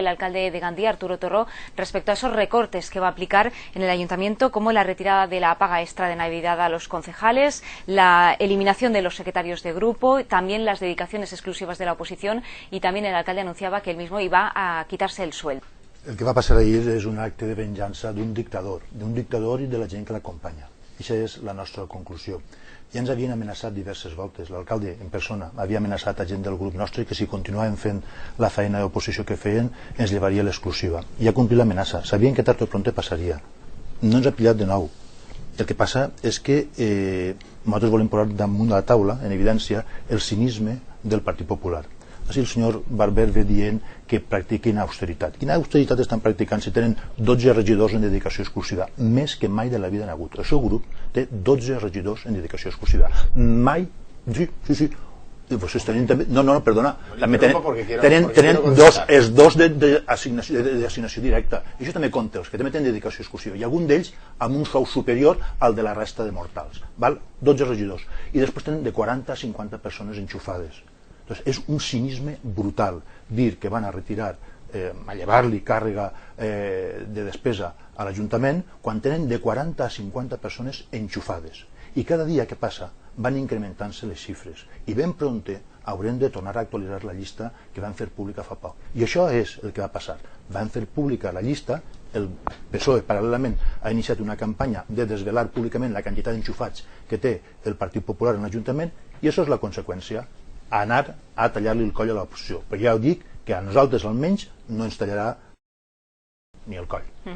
el alcalde de Gandía, Arturo Torró, respecto a esos recortes que va a aplicar en el ayuntamiento, como la retirada de la paga extra de Navidad a los concejales, la eliminación de los secretarios de grupo, también las dedicaciones exclusivas de la oposición, y también el alcalde anunciaba que él mismo iba a quitarse el sueldo. El que va passar ahir és un acte de venjança d'un dictador i de la gent que l'acompanya. Aquesta és la nostra conclusió. Ja ens havien amenaçat diverses voltes, l'alcalde en persona havia amenaçat a gent del grup nostre que si continuàvem fent la feina d'oposició que feien ens llevaria l'exclusiva. I ha complit l'amenaça, sabien que tard o prompte passaria. No ens ha pillat de nou. El que passa és que nosaltres volem posar damunt de la taula, en evidència, el cinisme del Partit Popular. Així el senyor Barber ve dient que practiquin austeritat. Quina austeritat estan practicant si tenen 12 regidors en dedicació exclusiva? Més que mai de la vida n'ha hagut. El seu grup té 12 regidors en dedicació exclusiva. Mai, sí. Vostès tenen també... No, perdona. Tenen dos d'assignació directa. I això també compta, els que també tenen dedicació exclusiva. I algun d'ells amb un sou superior al de la resta de mortals. 12 regidors. I després tenen de 40 a 50 persones enxufades. És un cinisme brutal dir que van a retirar, a llevar-li càrrega de despesa a l'Ajuntament quan tenen de 40 a 50 persones enxufades. I cada dia que passa van incrementant-se les xifres i ben prompte haurem de tornar a actualitzar la llista que van fer pública fa poc. I això és el que va passar. Van fer pública la llista, el PSOE paral·lelament ha iniciat una campanya de desvelar públicament la quantitat d'enxufats que té el Partit Popular en l'Ajuntament i això és la conseqüència, anar a tallar-li el coll a l'oposició. Però ja ho dic que a nosaltres almenys no ens tallarà ni el coll.